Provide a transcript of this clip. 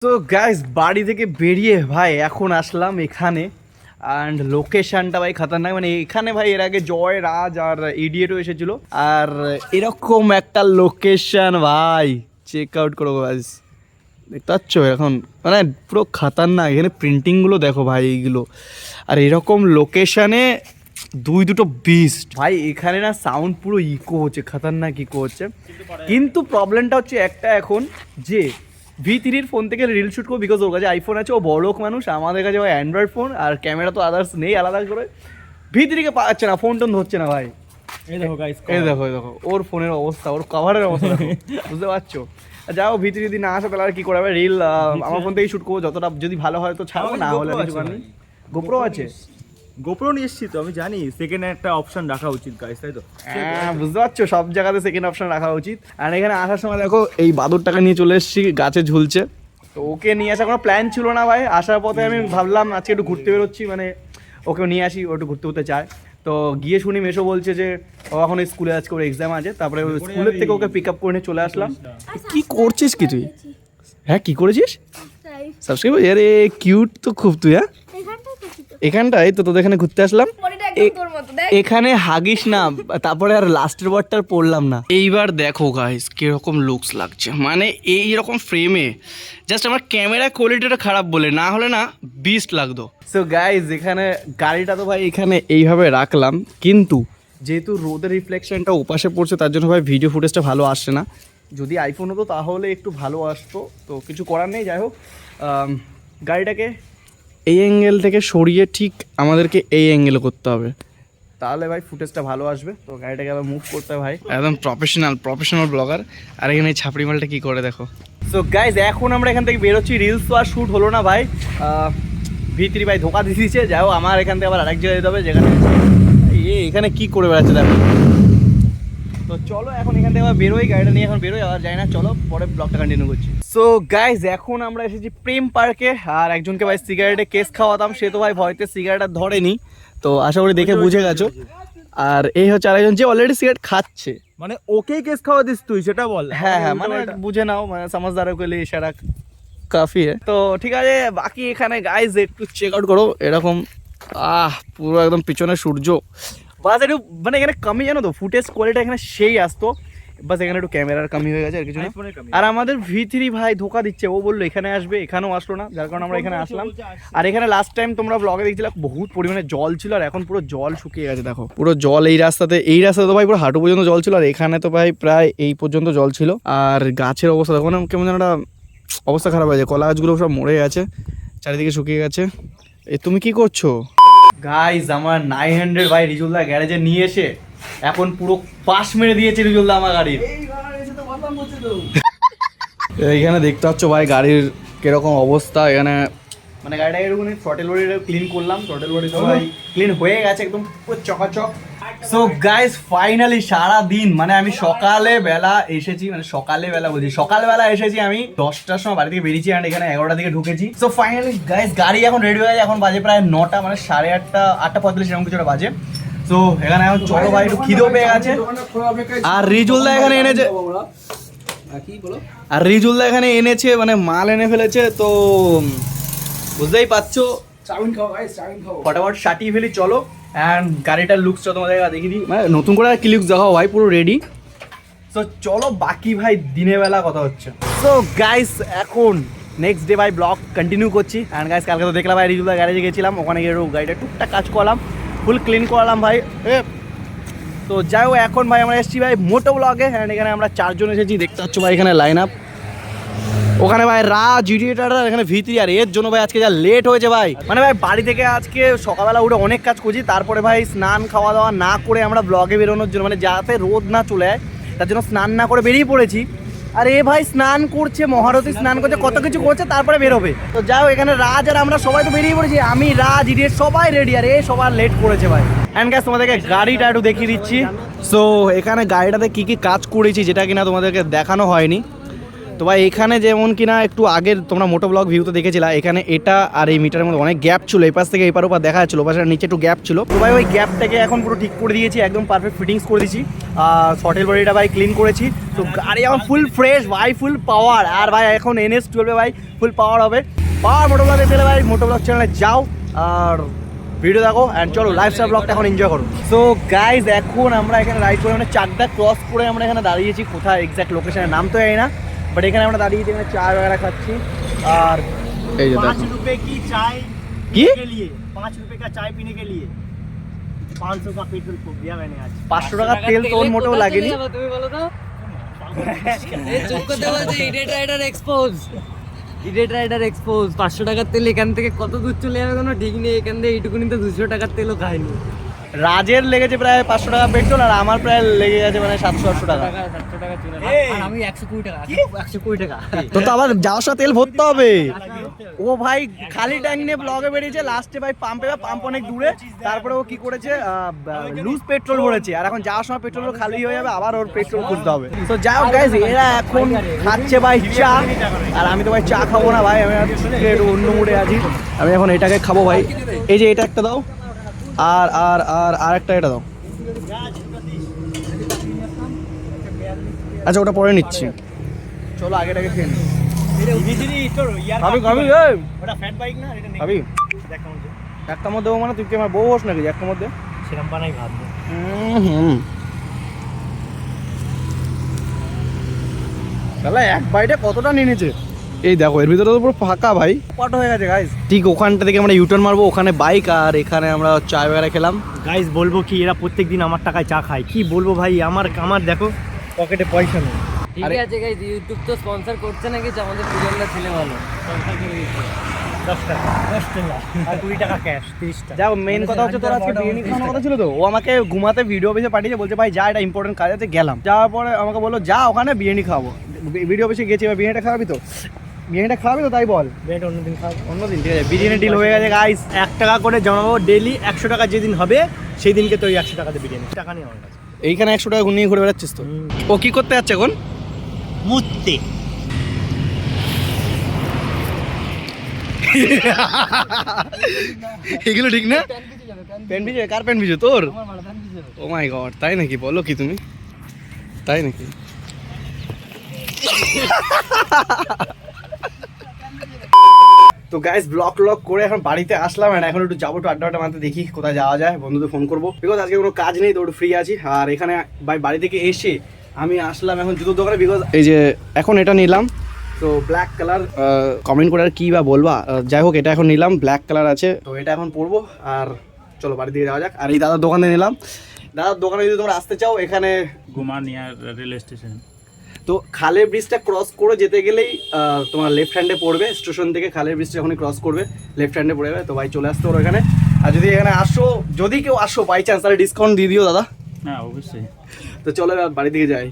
তো গাইস বাড়ি থেকে বেরিয়ে ভাই এখন আসলাম এখানে অ্যান্ড লোকেশনটা ভাই খতরনাক। মানে এখানে ভাই এর আগে জয় রাজ আর ইডিয়েটও এসেছিল আর এরকম একটা লোকেশন ভাই চেক আউট করো গাইস। দেখতে পাচ্ছ এখন মানে পুরো খতরনাক। এখানে প্রিন্টিংগুলো দেখো ভাই এইগুলো আর এরকম লোকেশনে দুটো বিস্ট ভাই। এখানে না সাউন্ড পুরো ইকো হচ্ছে, খতরনাক ইকো হচ্ছে। কিন্তু প্রবলেমটা হচ্ছে একটা এখন যে V3-র ফোন থেকে রিল শ্যুট করবো, বিকজ ওর কাছে আইফোন আছে, ও বড় লোক মানুষ। আমাদের কাছে ওই অ্যান্ড্রয়েড ফোন আর ক্যামেরা তো আদার্স নেই আলাদা করে। V3-কে পাচ্ছে না, ফোন টোন ধরছে না ভাই। এই দেখো ওর ফোনের অবস্থা, ওর কভারের অবস্থা দেখো, বুঝতে পারছো? যাও V3 যদি না আসে তাহলে আর কি করে হবে। রিল আমার ফোন থেকেই শ্যুট করবো, যতটা যদি ভালো হয় তো ছাড়বো, না হলে কিছু করার নেই। গোপ্রো আছে, গোপ্রো নিয়ে এসেছি তো, আমি জানি সেকেন্ড একটা অপশন রাখা উচিত গাইস, তাই তো? হ্যাঁ বুঝতে পারছো, সব জায়গাতে সেকেন্ড অপশন রাখা উচিত। আর এখানে আসার সময় দেখো এই বাদুরটাকে নিয়ে চলে এসেছি, গাছে ঝুলছে। তো ওকে নিয়ে আসার কোনো প্ল্যান ছিল না ভাই। আসার পথে আমি ভাবলাম আজকে একটু ঘুরতে বেরোচ্ছি, মানে ওকে নিয়ে আসি, ও একটু ঘুরতে ঘুরতে চায়। তো গিয়ে শুনি মেশো বলছে যে ও এখন স্কুলে আজকে ওর এক্সাম আছে, তারপরে স্কুলের থেকে ওকে পিক আপ করে নিয়ে চলে আসলাম। কি করছিস কি তুই? হ্যাঁ কি করেছিস? সাবস্ক্রাইব। আরে কিউট তো খুব তুই। হ্যাঁ এখানটাই তো তোদের এখানে ঘুরতে আসলাম। এখানে হাগিস না, তারপরে আর লাস্টের ওয়ার্ডটা পড়লাম না। এইবার দেখো গাইস কিরকম লুকস লাগছে, মানে এইরকম ফ্রেমে জাস্ট আমার ক্যামেরা কোয়ালিটিটা খারাপ বলে, না হলে না বিস্ট লাগতো। সো গাইস এখানে গাড়িটা তো ভাই এখানে এইভাবে রাখলাম, কিন্তু যেহেতু রোদের রিফ্লেকশনটা ওপাশে পড়ছে তার জন্য ভাই ভিডিও ফুটেজটা ভালো আসছে না। যদি আইফোন হতো তাহলে একটু ভালো আসতো, তো কিছু করার নেই। যাই হোক গাড়িটাকে এই অ্যাঙ্গেল থেকে সরিয়ে ঠিক আমাদেরকে এই অ্যাঙ্গেলে করতে হবে, তাহলে ভাই ফুটেজটা ভালো আসবে। তো গাড়িটাকে আবার মুভ করতে হয় ভাই, একদম প্রফেশনাল ব্লগার। আর এখানে এই ছাপড়ি মালটা কী করে দেখো। সো গাইজ এখন আমরা এখান থেকে বেরোচ্ছি। রিলস তো আর শ্যুট হলো না ভাই, V3 ভাই ধোকা দিয়ে দিচ্ছে। যাই হোক আমার এখান থেকে আবার আরেক জায়গায় যেতে হবে, যেখানে এখানে কী করে বেড়াচ্ছে দেখো। তো চলো এখন এখান থেকে আবার বেরোই, গাড়িটা নিয়ে এখন বেরোই, আবার যাই না। চলো পরে ব্লগটা কন্টিনিউ করছি। সো গাইজ এখন আমরা এসেছি প্রেম পার্কে, আর একজনকে ভাই সিগারেটে কেস খাওয়াতাম, সে তো ভাই ভয়তে সিগারেট আর ধরেনি, তো আশা করি দেখে বুঝে গেছো। আর এই হচ্ছে আরেকজন যে অলরেডি সিগারেট খাচ্ছে। মানে ওকেই কেস খাওয়া দিস তুই, সেটা বল। হ্যাঁ মানে বুঝে নাও, মানে সমঝদারও কে লিয়ে ইশারা কাফি है। তো ঠিক আছে, বাকি এখানে গাইজ একটু চেক আউট করো এরকম। পুরো একদম পিছনে সূর্য, বাস একটু মানে এখানে কমই, জানো তো ফুটেজ কোয়ালিটি এখানে সেই আসতো, বাস এখানে একটু ক্যামেরার কমি হয়ে গেছে আর কিছু না। আর আমাদের V3 ভাই ধোকা দিচ্ছে, ও বললো এখানে আসবে, এখানেও আসলো না, যার কারণে আমরা এখানে আসলাম। আর এখানে লাস্ট টাইম তোমরা ব্লগে দেখছিলাম বহুত পরিমাণে জল ছিল, আর এখন পুরো জল শুকিয়ে গেছে দেখো। পুরো জল এই রাস্তাতে তো ভাই পুরো হাঁটু পর্যন্ত জল ছিল, আর এখানে তো ভাই প্রায় এই পর্যন্ত জল ছিল। আর গাছের অবস্থা দেখো না, কেমন যেন একটা অবস্থা খারাপ হয়েছে, কলা গাছগুলো সব মরে গেছে, চারিদিকে শুকিয়ে গেছে। তুমি কি করছো? গাইজ আমার 900 ভাই রিজুলদা গ্যারেজে নিয়ে এসে এখন পুরো পাশ মেরে দিয়েছে রিজুলদা আমার গাড়ির। এইখানে দেখতে পাচ্ছ ভাই গাড়ির কিরকম অবস্থা। এখানে মানে গাড়িটা এরকম থ্রটেল বডিটা ক্লিন করলাম, থ্রটেল বডি তো ভাই ক্লিন হয়ে গেছে একদম পুরো চকাচক। সো গাইজ ফাইনালি সারা দিন মানে আমি সকালবেলা এসেছি আমি 10টার সময় বাড়ি থেকে বেরিয়েছি, আর এখানে 11টার দিকে ঢুকেছি। সো ফাইনালি গাইজ গাড়ি এখন রেডি হয়ে গেছে, এখন বাজে প্রায় 9টা, মানে 8:30 8:45 এরকম কিছুটা বাজে। তো এখানে এখন চলো ভাই একটু খিদেও পেয়ে গেছে। আর রিজুলদা এখানে এনেছে মানে মাল এনে ফেলেছে, তো বুঝতেই পারছো ফটাফট সাটিয়ে ফেলি চলো। অ্যান্ড গাড়িটার লুকসটা তোমাদের দেখিয়ে দিই, মানে নতুন করে কি লুকস দেখাও ভাই, পুরো রেডি। তো চলো বাকি ভাই দিনের বেলা কথা হচ্ছে। সো গাইস এখন নেক্সট ডে ভাই ব্লগ কন্টিনিউ করছি। অ্যান্ড গাইস কালকে তো দেখলাম ভাই রিজুলদা গ্যারেজে গেছিলাম, ওখানে গিয়ে গাড়িটা টুকটাক কাজ করলাম, ফুল ক্লিন করলাম ভাই। তো যাই হোক এখন ভাই আমরা এসেছি ভাই মোটো ব্লগে। অ্যান্ড এখানে আমরা 4 জন এসেছি, দেখতে পাচ্ছ ভাই এখানে লাইন আপ। ওখানে ভাই রাজ ইডিয়েটার, এখানে V3, আর এর জন্য ভাই আজকে যা লেট হয়েছে ভাই, মানে ভাই বাড়ি থেকে আজকে সকালবেলা উঠে অনেক কাজ করছি, তারপরে ভাই স্নান খাওয়া দাওয়া না করে আমরা ব্লগে বেরোনোর জন্য, মানে যাতে রোদ না চলে যায় তার জন্য স্নান না করে বেরিয়ে পড়েছি। আর এ ভাই স্নান করছে, মহারথী স্নান করছে, কত কিছু করছে, তারপরে বেরোবে। তো যাই হোক এখানে রাজ আর আমরা সবাই তো বেরিয়ে পড়েছি, আমি রাজ ইডিয়েট সবাই রেডি, আর এ সবার লেট করেছে ভাই। অ্যান্ড গাইস তোমাদেরকে গাড়িটা একটু দেখিয়ে দিচ্ছি। সো এখানে গাড়িটাতে কি কি কাজ করেছি যেটা কিনা তোমাদেরকে দেখানো হয়নি। তো ভাই এখানে যেমন কিনা একটু আগের তোমরা মোটো ব্লগ ভিউতে দেখেছিলা, এখানে এটা আর এই মিটারের মধ্যে অনেক গ্যাপ ছিল, এই পাশ থেকে এই পার ওপার দেখা যাচ্ছিল, পাশের নিচে একটু গ্যাপ ছিল। তো ভাই ওই গ্যাপটাকে এখন পুরো ঠিক করে দিয়েছি, একদম পারফেক্ট ফিটিংস করে দিয়েছি। আর শর্টেল বডিটা ভাই ক্লিন করেছি। তো গাড়ি আমার ফুল ফ্রেশ ভাই, ফুল পাওয়ার। আর ভাই এখন NS12 ভাই ফুল পাওয়ার হবে। পাওয়ার মোটো ব্লগে পেলে ভাই মোটো ব্লগ চ্যানেলে যাও আর ভিডিও দেখো অ্যান্ড চলো লাইফস্টাইল ব্লগটা এখন এনজয় করো। সো গাইজ এখন আমরা এখানে রাইড করে মানে চাকদা ক্রস করে আমরা এখানে দাঁড়িয়েছি, কোথায় এক্স্যাক্ট লোকেশনের নাম তো জানি না, বাট এখানে আমরা দাঁড়িয়েছি, এখানে চা वगैरह খাচ্ছি। আর এই যে 5 रुपए की चाय কি के लिए 5 रुपए का चाय पीने के लिए 500 का पेट्रोल फूक दिया मैंने आज। 500 টাকা তেল তোর মোটেও লাগেনি। তুমি বলো তো এই চুপ করতে বলছে idiot rider expose, idiot rider expose. 500 টাকার তেল এখান থেকে কত দূর চলে যাবে কোনো ঠিক নেই, এখান থেকে এইটুকুনি তো 200 টাকার তেলও খায়নি। রাজের লেগেছে প্রায় 500 টাকা পেট্রোল, আর আমার প্রায় লেগে গেছে মানে 700-800 টাকা। 700 টাকা চলে আর আমি 120 টাকা, 120 টাকা। তো আবার যাওয়ার সময় তেল ভরতে হবে। ও ভাই খালি ট্যাঙ্ক নিয়ে ব্লগে বেরিয়েছে, লাস্টে ভাই পাম্পে পাম্প অনেক দূরে, তারপরে ও কি করেছে লুজ পেট্রোল ভরেছে, আর এখন যাওয়ার সময় পেট্রোল খালি হয়ে যাবে, আবার ওর পেট্রোল খুঁজতে হবে। তো যাই হোক গাইস, এরা এখন খাচ্ছে ভাই চা, আর আমি তো ভাই চা খাবো না ভাই, আমি একটু অন্য মুডে আছি। আমি এখন এটাকে খাবো ভাই। এই যে এটা একটা দাও, আর আর আর আর একটা এটা দাও। আচ্ছা ওটা পরে নিচ্ছি, চলো আগেটাকে খেয়ে নিই। খাবি খাবি ওটা ফ্যাট বাইক না, এটা নেই। খাবি দেখ কেমন যে। একটা মধ্যে দেবো মানে তুই কি আমার বউ হোস নাকি একটা মধ্যে? সেরকম বানাই ভাববো। তাহলে এক বাইটে কতটা নিয়ে নিয়েছে এই দেখো, এর ভিতরে তো পুরো ফাঁকা ভাই, পাট হয়ে গেছে গাইস। ঠিক ওখানটা থেকে আমরা ইউটার্ন মারবো, ওখানে বাইক, আর এখানে আমরা চা वगैरह খেলাম। গাইস বলবো কি, এরা প্রত্যেকদিন আমার টাকায় চা খায়, কি বলবো ভাই, আমার দেখো পকেটে পয়সা নেই। ঠিক আছে গাইস, ইউটিউব তো স্পন্সর করছে না কিছু, আমাদের দুজনরা ছেলে ভালো। 10 টাকা আর 20 টাকা ক্যাশ, 30 টাকা। যাও মেইন কথা হচ্ছে তোর আজকে বিরিয়ানি খাওয়ানোর কথা ছিল তো, ও আমাকে ঘুমাতে ভিডিও অফিসে পাঠিয়েছে, বলছে ভাই যা এটা ইম্পর্টেন্ট কাজ আছে। গেলাম, যাওয়ার পরে আমাকে বললো যা ওখানে বিরিয়ানি খাওয়াবো। ভিডিও অফিসে গেছি, এবার বিরিয়ানিটা খাওয়াবি তো, বিরিয়ানিটা খাওয়াবি তো তাই বল। বেড অন্যদিন খাবো। অন্যদিন ঠিক আছে, বিরিয়ানি ডিল হয়ে গেছে গাইস। 1 টাকা করে জমাবো ডেইলি, 100 টাকা যেদিন হবে সেই দিনকে তো ওই 100 টাকাতে বিরিয়ানি। টাকা নেই আমার কাছে। এইখানে 100 টাকা নিয়ে ঘুরে বেড়াচ্ছিস তো। ও কি করতে যাচ্ছে এখন? মুততে। এগুলো ঠিক না? প্যান ভিজে? কার প্যান ভিজে তোর? ও মাই গড, তাই নাকি? বলো কি তুমি, তাই নাকি? তো গাইস ব্লগ করে এখন বাড়িতে আসলাম, আর এখন একটু যাবো, একটু আড্ডা মারতে, দেখি কোথায় যাওয়া যায়, বন্ধুদের ফোন করবো, বিকজ আজকে কোনো কাজ নেই তো একটু ফ্রি আছি। আর এখানে বাড়ি থেকে এসে আমি আসলাম এখন জুতোর দোকানে, বিকজ এই যে এখন এটা নিলাম, তো ব্ল্যাক কালার, কমেন্ট করে আর কি বা বলবা, যাই হোক এটা এখন নিলাম, ব্ল্যাক কালার আছে, তো এটা এখন পরবো। আর চলো বাড়ি থেকে যাওয়া যাক। আর এই দাদার দোকানে নিলাম, দাদার দোকানে যদি তোমরা আসতে চাও, এখানে গুমানিয়া রেল স্টেশন। তো খালের ব্রিজটা ক্রস করে যেতে গেলেই তোমার লেফট হ্যান্ডে পড়বে, স্টেশন থেকে খালের ব্রিজটা যখনই ক্রস করবে লেফট হ্যান্ডে পড়বে। তো ভাই চলে আসতে পারো এখানে, আর যদি এখানে আসো, যদি কেউ আসো বাই চান্স, তাহলে ডিসকাউন্ট দিয়ে দিও দাদা। হ্যাঁ অবশ্যই। তো চলো এবার বাড়ি থেকে যাই।